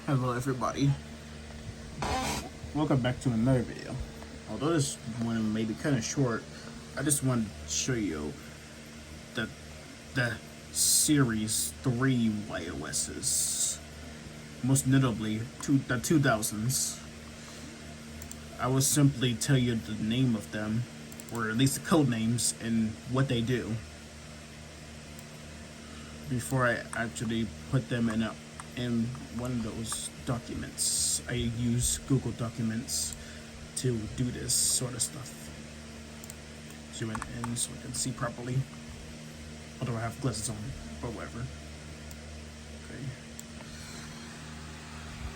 Hello everybody, welcome back to another video. Although this one may be kind of short, I just wanted to show you the the series 3 YOS's, most notably the 2000s. I will simply tell you the name of them, or at least the code names and what they do, before I actually put them in one of those documents. I use Google Documents to do this sort of stuff. Zoom it in so I can see properly. Although I have glasses on, but whatever. Okay.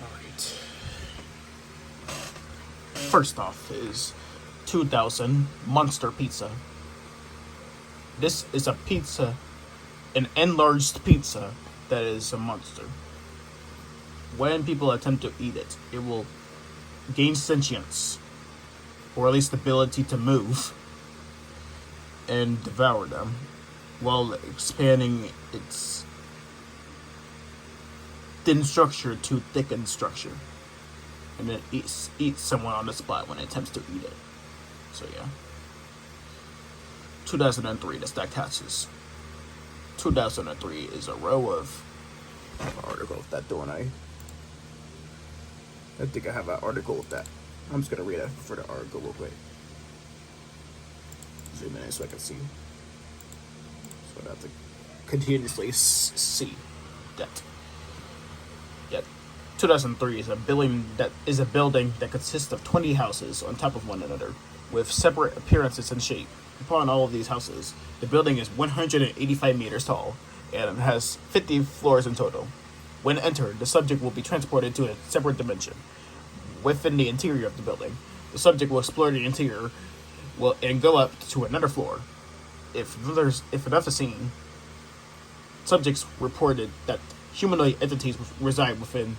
Alright. First off is 2000 Monster Pizza. This is a pizza, an enlarged pizza that is a monster. When people attempt to eat it, it will gain sentience, or at least the ability to move, and devour them, while expanding its thin structure to thickened structure, and then eats someone on the spot when it attempts to eat it. So yeah. 2003, the stack hatches. 2003 is a row of... I have an article of that, don't I? I think I have an article of that. I'm just gonna read it for the article real quick. Zoom in so I can see. So I have to continuously see that. Yeah, 2003 is a building that consists of 20 houses on top of one another, with separate appearances and shape. Upon all of these houses, the building is 185 meters tall and has 50 floors in total. When entered, the subject will be transported to a separate dimension within the interior of the building. The subject will explore the interior and go up to another floor. If enough is seen, subjects reported that humanoid entities reside within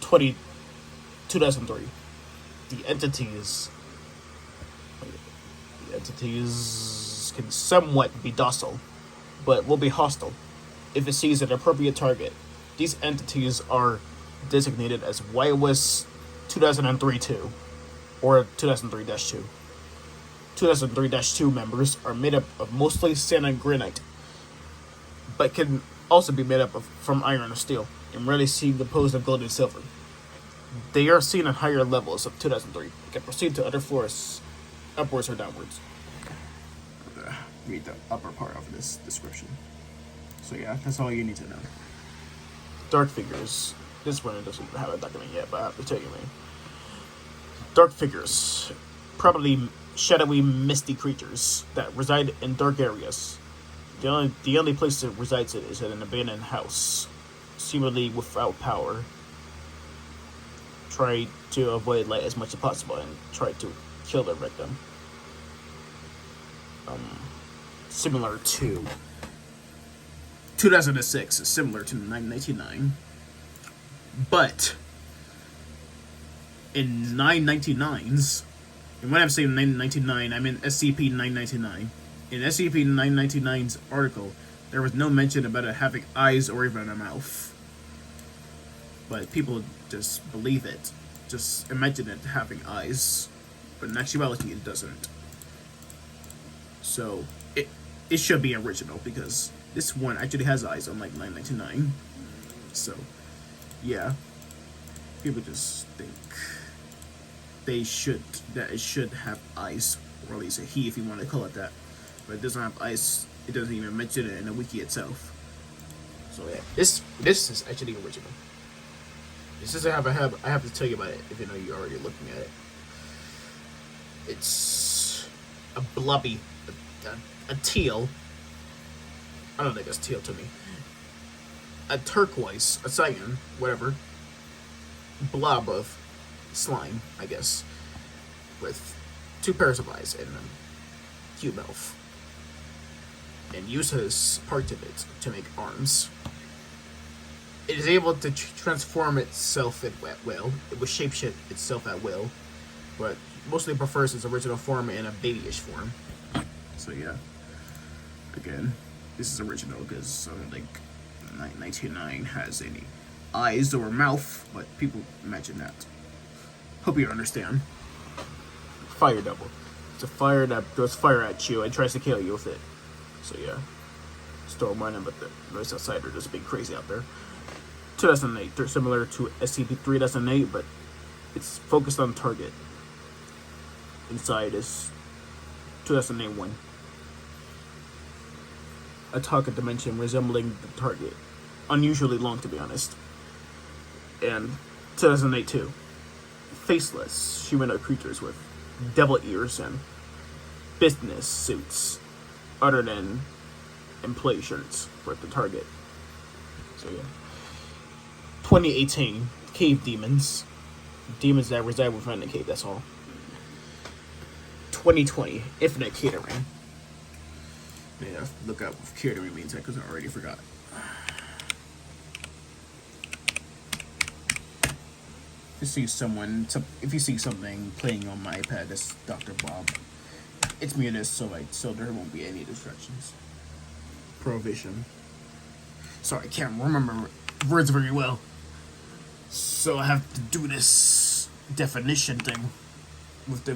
2003. The entities can somewhat be docile, but will be hostile if it sees an appropriate target. These entities are designated as YOS 2003-2 or 2003-2. 2003-2 members are made up of mostly sand and granite, but can also be made up from iron or steel, and rarely seen composed of gold and silver. They are seen at higher levels of 2003 and can proceed to other floors, upwards or downwards. Read the upper part of this description. So yeah, that's all you need to know. Dark figures. This one doesn't even have a document yet, but I have to tell you, man. Dark figures. Probably shadowy, misty creatures that reside in dark areas. The only place it resides in is in an abandoned house, seemingly without power. Try to avoid light as much as possible and try to kill their victim. Similar to 2006 is similar to 999, but in 999's, and when I'm saying 999, I mean SCP-999. In SCP-999's article, there was no mention about it having eyes or even a mouth, but people just believe it, just imagine it having eyes, but in actuality it doesn't. So it should be original, because this one actually has eyes, unlike 999. So, yeah. People just think that it should have eyes, or at least a he, if you want to call it that. But it doesn't have eyes. It doesn't even mention it in the wiki itself. So yeah, this is actually original. This is I have to tell you about it, if you know you're already looking at it. It's a blobby, a teal. I don't think it's teal to me. A turquoise, a cyan, whatever, blob of slime, I guess, with 2 pairs of eyes and a cute mouth, and uses parts of it to make arms. It is able to transform itself at will. It will shapeshift itself at will, but mostly prefers its original form in a babyish form. So yeah, again, this is original because I don't think 999 has any eyes or mouth, but people imagine that. Hope you understand. Fire Devil. It's a fire that throws fire at you and tries to kill you with it. So yeah. Still reminding, but the noise outside are just being crazy out there. 2008. They're similar to SCP-3 2008, but it's focused on target. Inside is 2008-1. A target dimension resembling the target. Unusually long, to be honest. And 2008-2. Faceless humanoid creatures with devil ears and business suits other than employee shirts for the target. So yeah. 2018. Cave demons. Demons that reside within the cave, that's all. 2020. Infinite catering. Yeah, look up what catering means because I already forgot. If you see something playing on my iPad, that's Dr. Bob. It's muted, so there won't be any distractions. Prohibition. Sorry, I can't remember words very well, so I have to do this definition thing with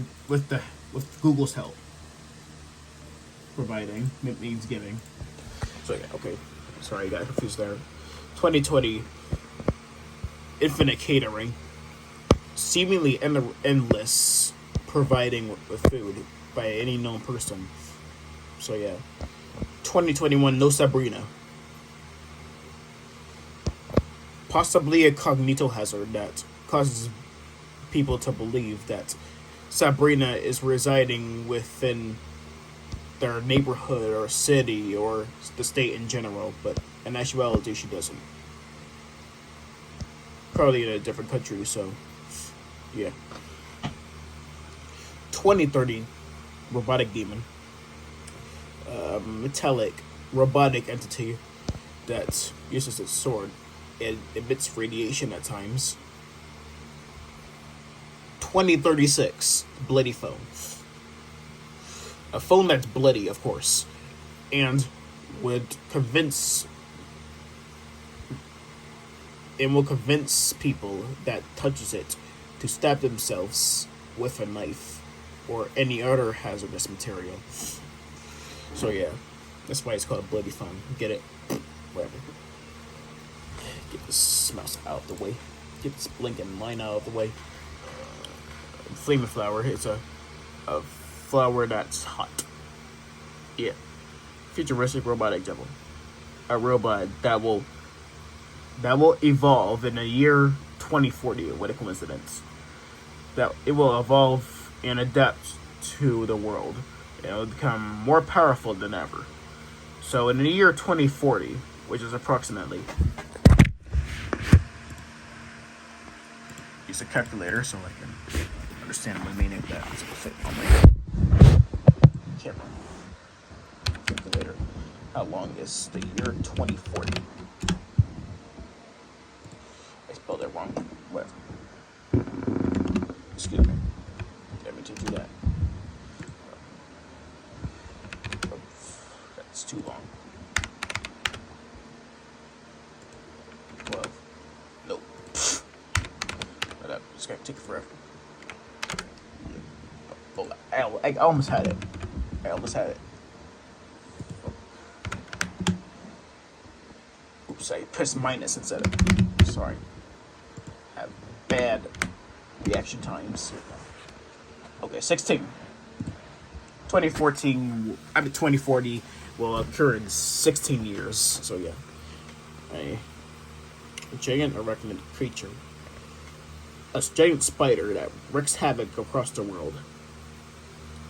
Google's help. Providing means giving. So yeah, okay. Sorry, I got confused there. 2020. Infinite catering. Seemingly endless providing with food by any known person. So yeah. 2021, no Sabrina. Possibly a cognito hazard that causes people to believe that Sabrina is residing within their neighborhood or city or the state in general, but in actuality she doesn't. Probably in a different country, so yeah. 2030, robotic demon. Metallic robotic entity that uses its sword. It emits radiation at times. 2036, bloody phone. A phone that's bloody, of course, and will convince people that touches it to stab themselves with a knife or any other hazardous material. So yeah, that's why it's called a bloody phone. Get it? Whatever. Get this mouse out of the way. Get this blinking line out of the way. Flaming flower. It's a flower that's hot. Yeah. Futuristic robotic devil. A robot that will evolve in the year 2040. What a coincidence. That it will evolve and adapt to the world. It will become more powerful than ever. So in the year 2040, which is approximately, use a calculator so I can understand the meaning of that. It's fit on my camera. Calculator. How long is the year 2040? I spelled it wrong. Whatever. Excuse me. Didn't mean to do that. That's too long. 12. Nope. It's gonna take forever. Oh, I almost had it. Oops, I pressed minus instead of. Sorry. I have bad reaction times. Okay, 16. 2040 will occur in 16 years. So yeah. A giant arachnid creature. A giant spider that wreaks havoc across the world.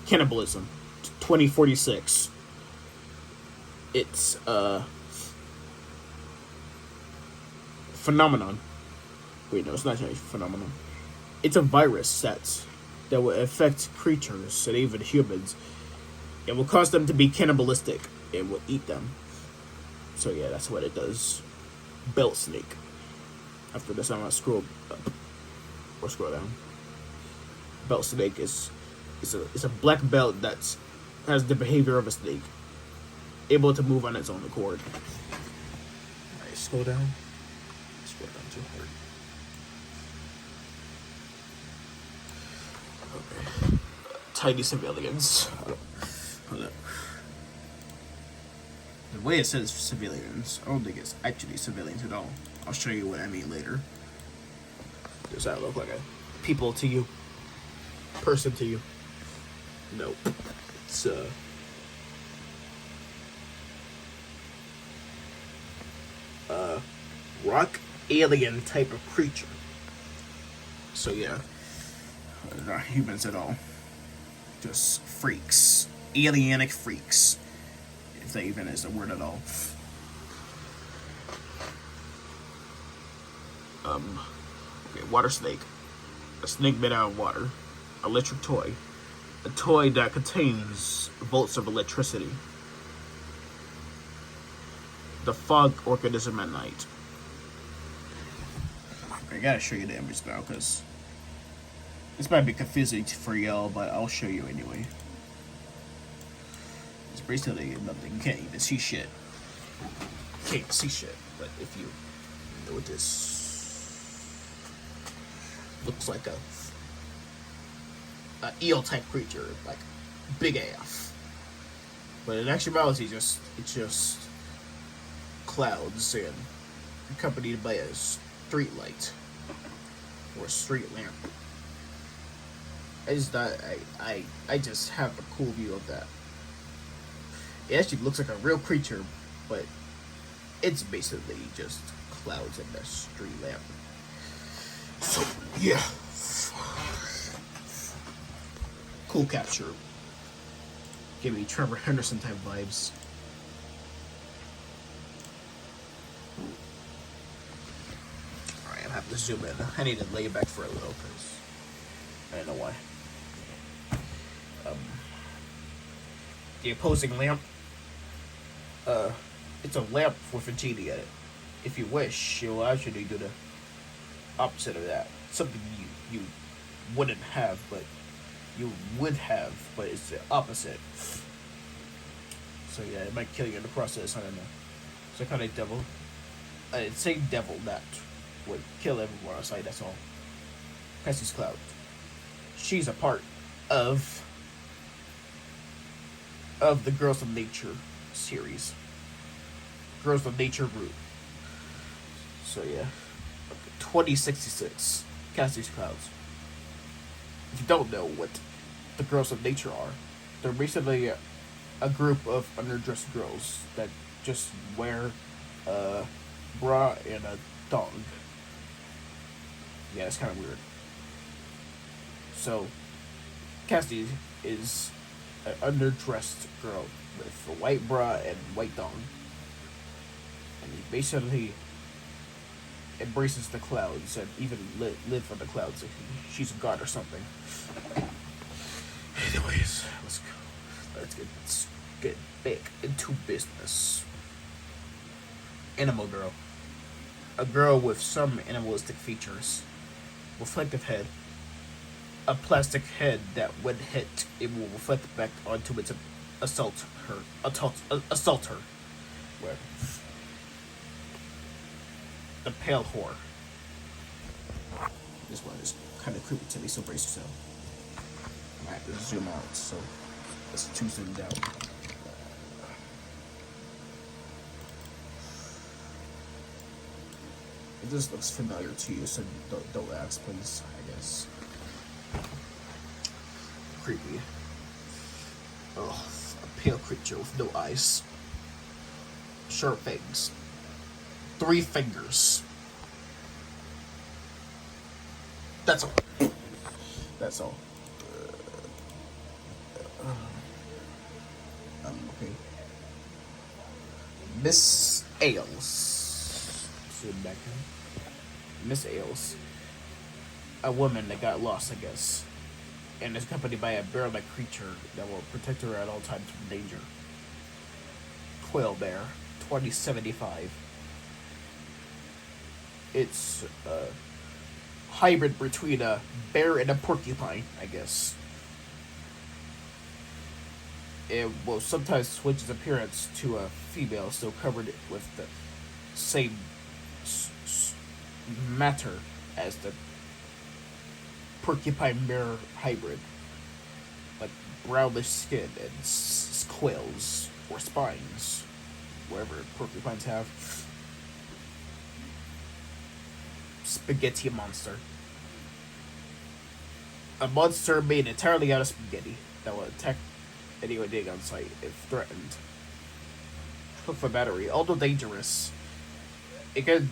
Cannibalism. 2046. It's a phenomenon. Wait, no, it's not a phenomenon. It's a virus that will affect creatures and even humans. It will cause them to be cannibalistic. It will eat them. So yeah, that's what it does. Belt snake. After this, I'm gonna scroll up or scroll down. Belt snake is a black belt that has the behavior of a snake, able to move on its own accord. Alright, scroll down. Scroll down. too hard. Okay. Tiny civilians. Hold up. The way it says civilians, I don't think it's actually civilians at all. I'll show you what I mean later. Does that look like a people to you? Person to you? Nope. It's rock alien type of creature. So yeah, they're not humans at all. Just freaks, alienic freaks, if that even is a word at all. Okay, water snake, a snake made out of water, electric toy, a toy that contains volts of electricity. The fog organism at night. I gotta show you the image now because this might be confusing for y'all, but I'll show you anyway. It's basically nothing. You can't even see shit. Can't see shit, but if you know what this looks like, a eel type creature, like big AF. But in actuality, it's just clouds and accompanied by a street light or a street lamp. I just have a cool view of that. It actually looks like a real creature, but it's basically just clouds and a street lamp. So yeah, cool capture. Give me Trevor Henderson type vibes. Alright, I'm having to zoom in. I need to lay it back for a little because I don't know why. The opposing lamp. It's a lamp with a genie in it. If you wish, you'll actually do the opposite of that. Something you wouldn't have, but you would have, but it's the opposite. So yeah, it might kill you in the process. I don't know. So kind of devil. I'd say devil that would kill everyone on sight. That's all. Cassie's Cloud. She's a part of the Girls of Nature series. Girls of Nature group. So yeah. 2066. Cassie's Clouds. If you don't know what the Girls of Nature are, they're basically a group of underdressed girls that just wear a bra and a thong. Yeah, it's kind of weird. So, Cassie is an underdressed girl with a white bra and white thong. And he basically embraces the clouds and even live on the clouds. She's a god or something. Anyways, let's go. Let's get back into business. Animal girl. A girl with some animalistic features. Reflective head. A plastic head that when hit, it will reflect back onto its assault her. Where? The pale whore. This one is kind of creepy to me, so brace yourself. I have to zoom out, so let's too zoom down. If this looks familiar to you, so don't ask, please, I guess. Creepy. Oh, a pale creature with no eyes. Sharp fangs. 3 fingers. That's all. That's all. Okay. Miss Ailes. Zoom back in. Miss Ailes. A woman that got lost, I guess. And is accompanied by a bear-like creature that will protect her at all times from danger. Quail Bear, 2075. It's a hybrid between a bear and a porcupine, I guess. It will sometimes switch its appearance to a female, still covered with the same matter as the porcupine bear hybrid, like brownish skin and quills or spines, wherever porcupines have. Spaghetti monster. A monster made entirely out of spaghetti that will attack anyone dig on sight if threatened. For battery, although dangerous, it can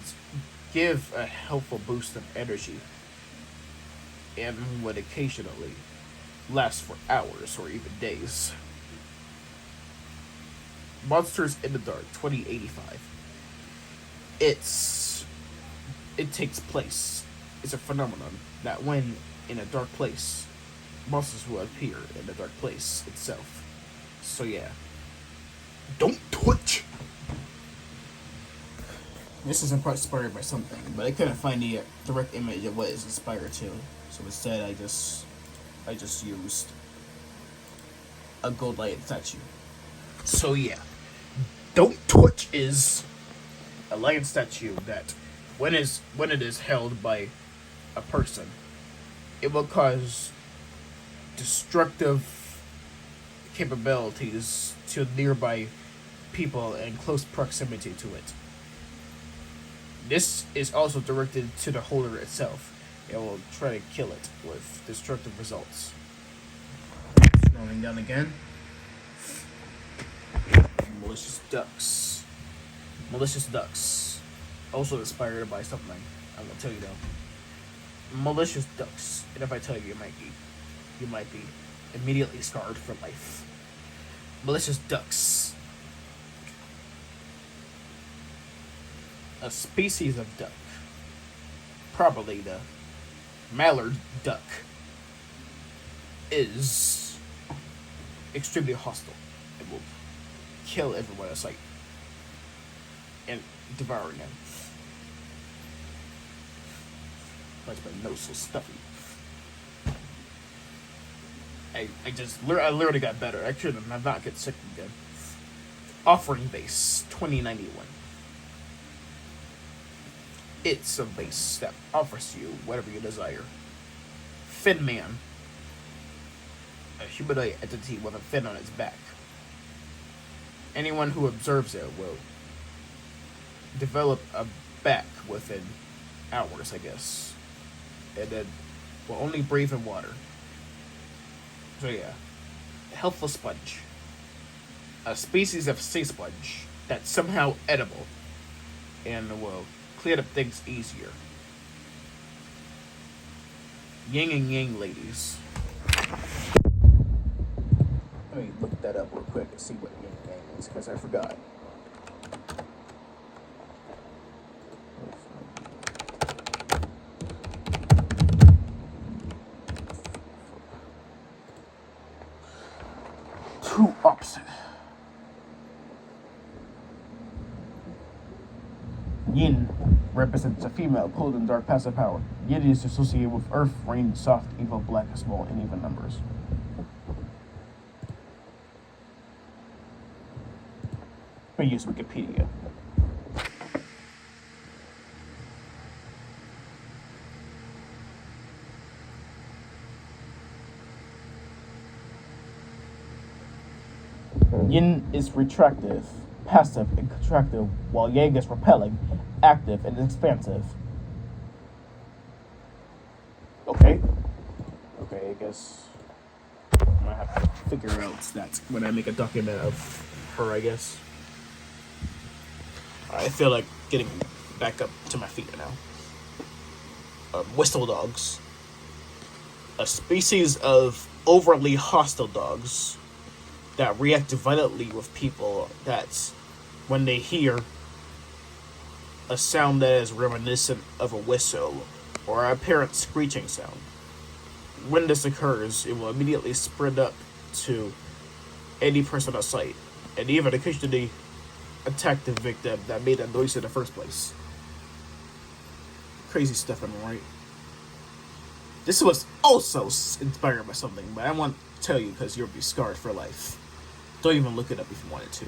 give a helpful boost of energy and would occasionally last for hours or even days. Monsters in the Dark 2085. It takes place. It's a phenomenon that when in a dark place, monsters will appear in the dark place itself. So yeah. Don't touch! This is inspired by something, but I couldn't find the direct image of what it's inspired to. So instead I just used a gold lion statue. So yeah. Don't touch is a lion statue that when it is held by a person, it will cause destructive capabilities to nearby people in close proximity to it. This is also directed to the holder itself. It will try to kill it with destructive results. Scrolling down again. Malicious ducks. Malicious ducks. Also inspired by something. I'm gonna tell you though. Malicious ducks. And if I tell you, you might be immediately scarred for life. Malicious ducks. A species of duck, probably the mallard duck, is extremely hostile and will kill everyone at sight and devour them. Why is my nose so stuffy? I literally got better. I should have not get sick again. Offering base 2091. It's a base that offers you whatever you desire. Fin Man. A humanoid entity with a fin on its back. Anyone who observes it will develop a back within hours, I guess. And then will only breathe in water. So yeah. Healthful sponge. A species of sea sponge that's somehow edible and will clear up things easier. Yin and Yang ladies. Let me look that up real quick and see what yin and yang is, because I forgot. Two opposite. Yin represents a female, cold and dark, passive power. Yin is associated with earth, rain, soft, evil, black, small, and even numbers. I use Wikipedia. Yin is retractive, passive, and contractive, while Yang is repelling, active, and expansive. Okay, I guess I'm gonna have to figure out that when I make a document of her, I guess. I feel like getting back up to my feet now. Whistle dogs. A species of overly hostile dogs that react violently with people that when they hear a sound that is reminiscent of a whistle or an apparent screeching sound. When this occurs, it will immediately spread up to any person on sight, and even occasionally attack the victim that made that noise in the first place. Crazy stuff, am I right? This was also inspired by something, but I won't tell you because you'll be scarred for life. Don't even look it up if you wanted to.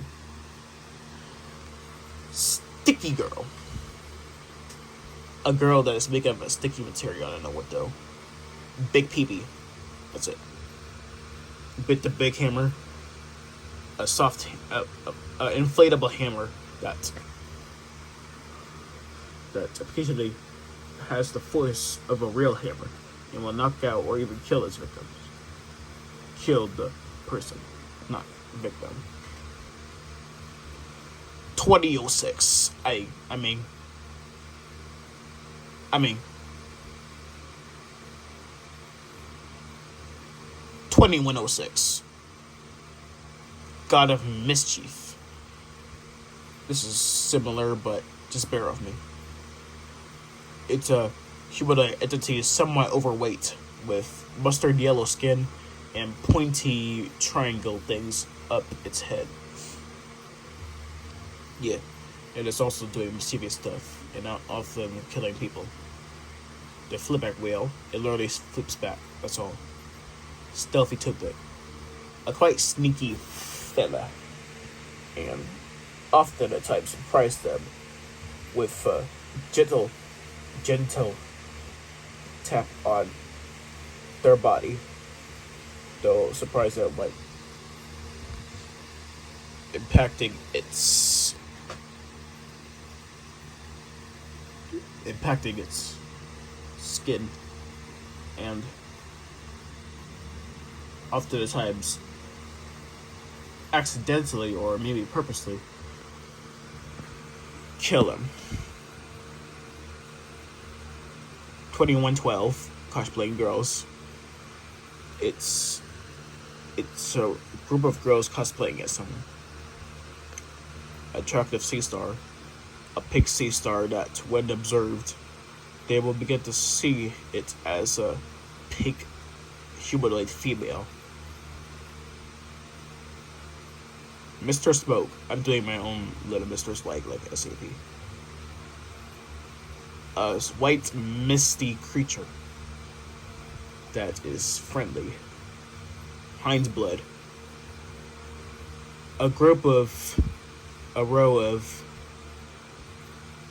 Sticky Girl. A girl that is making of a sticky material. I don't know what though. Big peepee. That's it. Bit the big hammer. A soft, inflatable hammer that occasionally has the force of a real hammer and will knock out or even kill its victims. Kill the person, not victim. 2006. I mean 2106. God of Mischief. This is similar, but just bear with me. It's a humanoid entity somewhat overweight with mustard yellow skin and pointy triangle things up its head. Yeah, and it's also doing mischievous stuff and often killing people. The flipback whale, it literally flips back, that's all. Stealthy tootlet. A quite sneaky fella. And often at times surprise them with gentle tap on their body. They'll surprise them by impacting its skin, and often at times accidentally or maybe purposely kill him. 2112 cosplaying girls. It's a group of girls cosplaying as someone. Attractive sea star, a pink sea star that, when observed, they will begin to see it as a pink humanoid female. Mr. Smoke. I'm doing my own little Mr. Slag like SAP. A white misty creature that is friendly. Hind's blood. A row of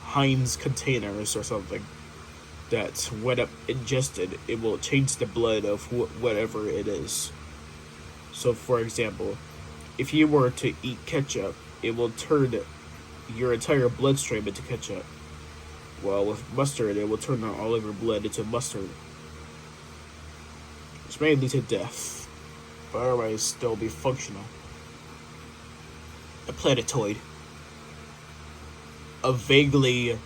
Heinz containers or something that, when ingested, it will change the blood of whatever it is. So, for example, if you were to eat ketchup, it will turn your entire bloodstream into ketchup. While with mustard, it will turn all of your blood into mustard. Which may lead to death, but otherwise still be functional. A planetoid. A vaguely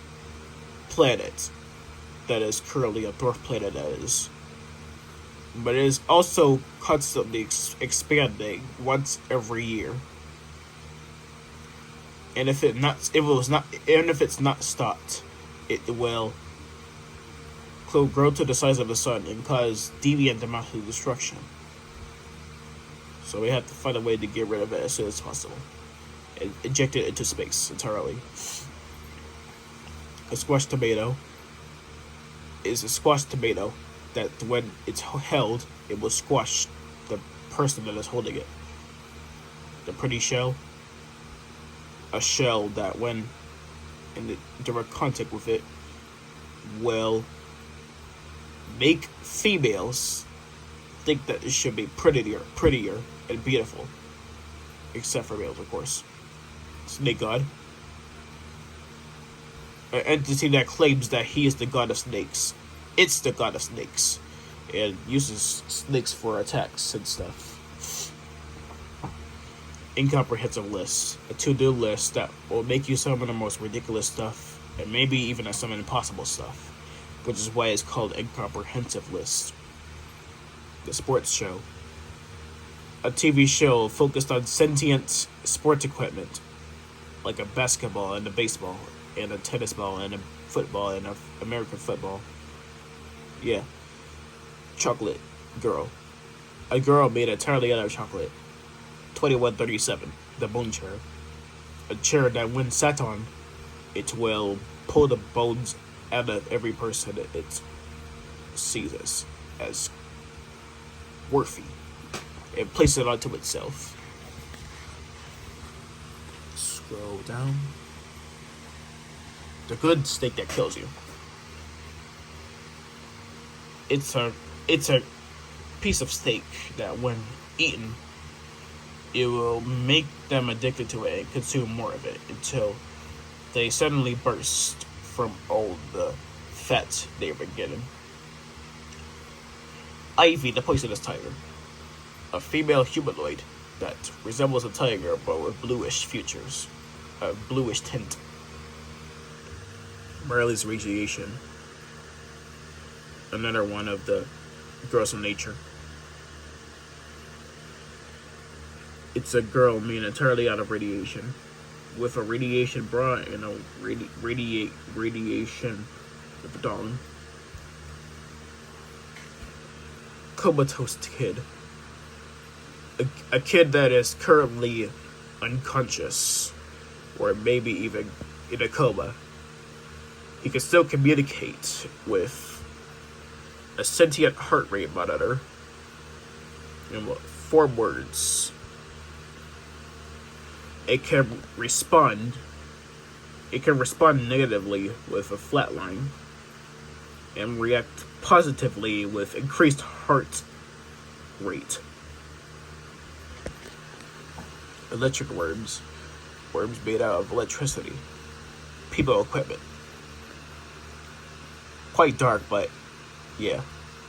planet that is currently a dwarf planet, that is. But it is also constantly expanding once every year. And if it's not stopped, it will grow to the size of the sun and cause deviant amounts of destruction. So we have to find a way to get rid of it as soon as possible and inject it into space entirely. A squash tomato is a squash tomato that, when it's held, it will squash the person that is holding it. The pretty shell, a shell that, when in direct contact with it, will make females think that it should be prettier and beautiful. Except for males, of course. Snake god. An entity that claims that he is the god of snakes. It's the god of snakes. And uses snakes for attacks and stuff. Incomprehensive list. A to-do list that will make you summon the most ridiculous stuff, and maybe even some impossible stuff, which is why it's called incomprehensive list. The sports show. A TV show focused on sentient sports equipment, like a basketball and a baseball and a tennis ball and a football and a American football. Yeah. Chocolate girl. A girl made entirely out of chocolate. 2137, the bone chair. A chair that, when sat on, it will pull the bones out of every person it sees as worthy and place it onto itself. Scroll down. The good steak that kills you. It's a piece of steak that, when eaten, it will make them addicted to it and consume more of it until they suddenly burst from all the fat they've been getting. Ivy, the poisonous tiger, a female humanoid that resembles a tiger but with bluish features, a bluish tint. Marley's radiation, another one of the girls of nature. It's a girl made entirely out of radiation, with a radiation bra and a radiation with a dong. Comatose kid, a kid that is currently unconscious, or maybe even in a coma. He can still communicate with a sentient heart rate monitor in 4 words. It can respond negatively with a flat line and react positively with increased heart rate. Electric worms made out of electricity. People equipment. Quite dark, but yeah,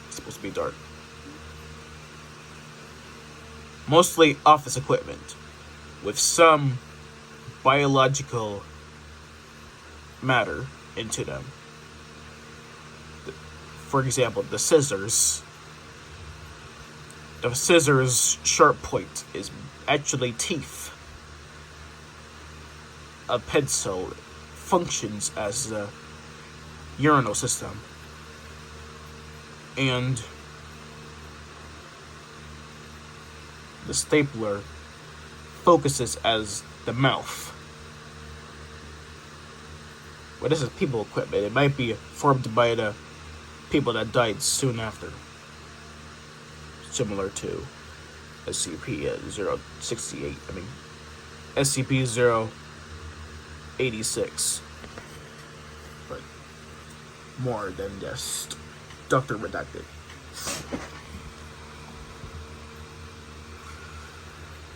it's supposed to be dark. Mostly office equipment, with some biological matter into them. For example, the scissors. The scissors' sharp point is actually teeth. A pencil functions as a urinal system. And the stapler focuses as the mouth. Well, this is people equipment. It might be formed by the people that died soon after. Similar to SCP-068. SCP-086. But more than just Dr. Redacted.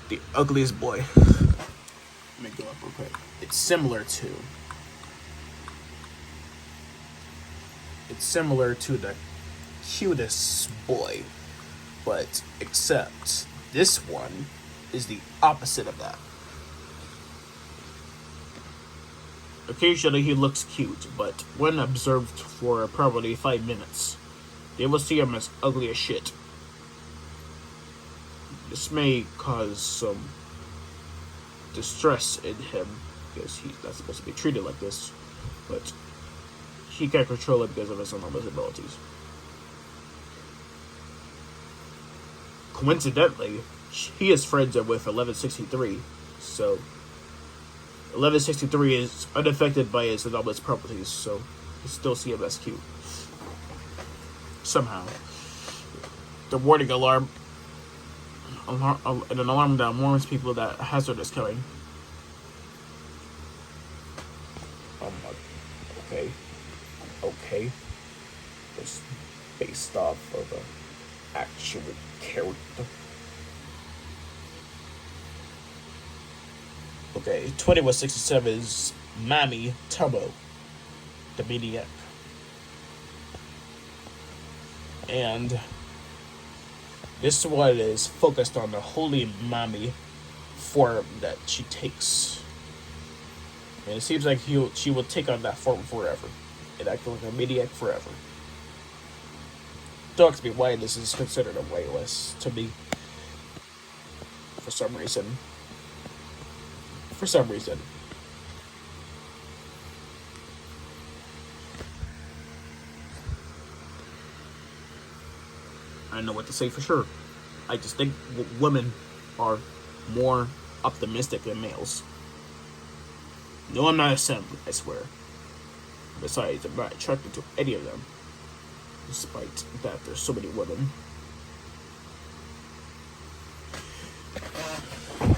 The ugliest boy. Let me go up real quick. It's similar to the cutest boy, but except this one is the opposite of that. Occasionally he looks cute, but when observed for probably 5 minutes, they will see him as ugly as shit. This may cause some distress in him, because he's not supposed to be treated like this, but he can't control it because of his enormous abilities. Coincidentally, he is friends with 1163, so 1163 is unaffected by his anomalous properties, so you still see him as cute. Somehow. The warning alarm, an alarm that warns people that a hazard is coming. Okay. It's based off of an actual character. Okay, 2167 is Mami Turbo, the maniac. And this one is focused on the holy Mami form that she takes. And it seems like she will take on that form forever. And act like a maniac forever. Don't ask me why this is considered a YOS to me. For some reason. I don't know what to say for sure. I just think women are more optimistic than males. No, I'm not a simp, I swear. Besides, I'm not attracted to any of them. Despite that, there's so many women.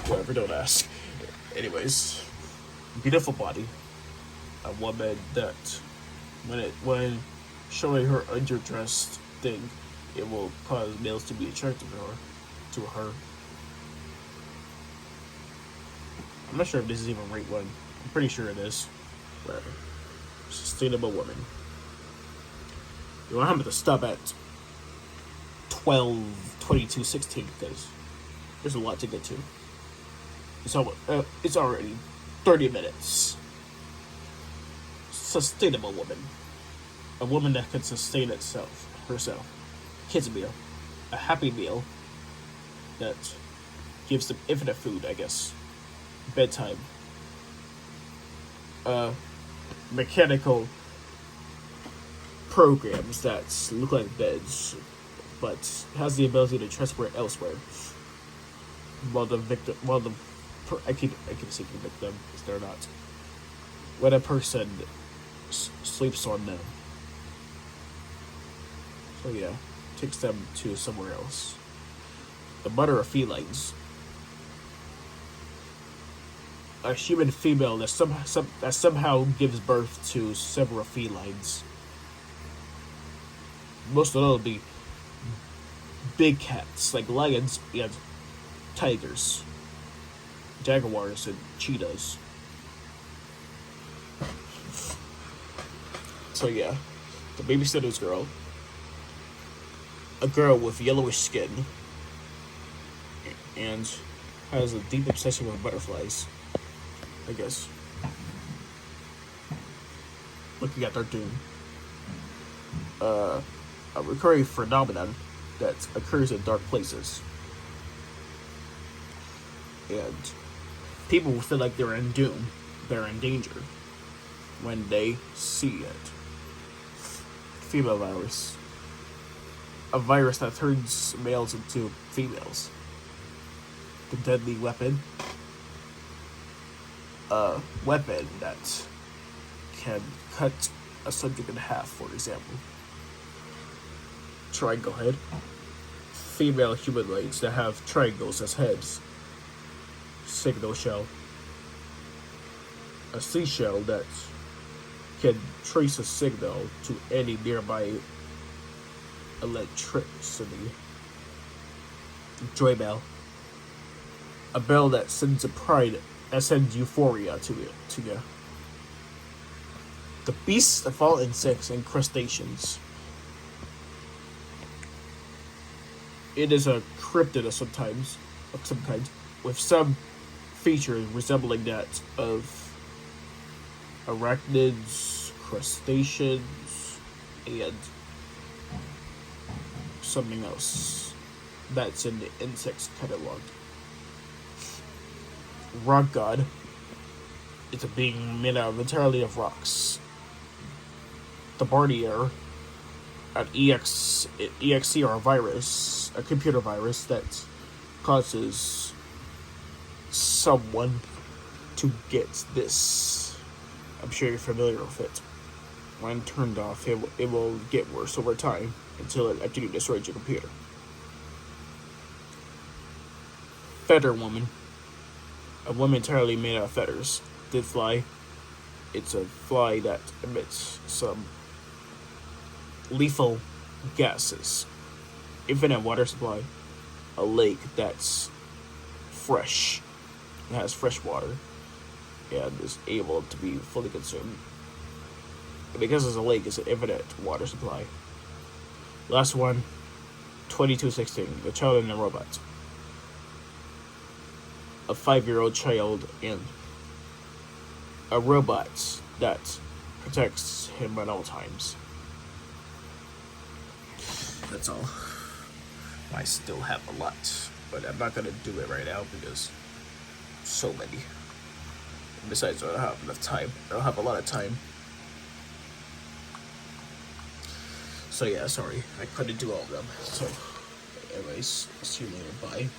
Whatever, don't ask. Anyways, beautiful body. A woman that, when showing her underdressed think it will cause males to be attracted to her. I'm not sure if this is even right one. I'm pretty sure it is. Where sustainable woman. You don't have to stop at 12:22:16 because there's a lot to get to. It's already 30 minutes. Sustainable woman. A woman that can sustain herself. Kids meal. A happy meal that gives them infinite food, I guess. Bedtime. Mechanical programs that look like beds, but has the ability to transport elsewhere. While I keep saying victim, because they're not. When a person sleeps on them, so yeah, takes them to somewhere else. The mother of felines. A human female that somehow gives birth to several felines. Most of them will be big cats like lions and tigers, jaguars, and cheetahs. So yeah, the babysitter's girl, a girl with yellowish skin, and has a deep obsession with butterflies, I guess. Looking at their doom. A recurring phenomenon that occurs in dark places. And people will feel like they're in doom, they're in danger, when they see it. Female virus. A virus that turns males into females. The deadly weapon. A weapon that can cut a subject in half, for example. Triangle head. Female humanoids that have triangles as heads. Signal shell. A seashell that can trace a signal to any nearby electricity. Joy bell. A bell that sends sends euphoria to you. The beasts of all insects and crustaceans. It is a cryptid of some kind, with some features resembling that of arachnids, crustaceans, and something else that's in the insects catalog. Rock god. It's a being made out entirely of rocks. The Barnier, an EXE or a virus, a computer virus that causes someone to get this. I'm sure you're familiar with it. When turned off, it will get worse over time until it actually destroys your computer. Feather woman. A woman entirely made out of feathers. Dead fly. It's a fly that emits some lethal gases. Infinite water supply. A lake that's fresh. It has fresh water and is able to be fully consumed. And because it's a lake, it's an infinite water supply. Last one, 22:16, the child and the robot. A 5-year-old child and a robot that protects him at all times. That's all. I still have a lot, but I'm not gonna do it right now because so many. And besides, I don't have enough time. I don't have a lot of time. So yeah, sorry, I couldn't do all of them. So, anyways, see you later. Bye.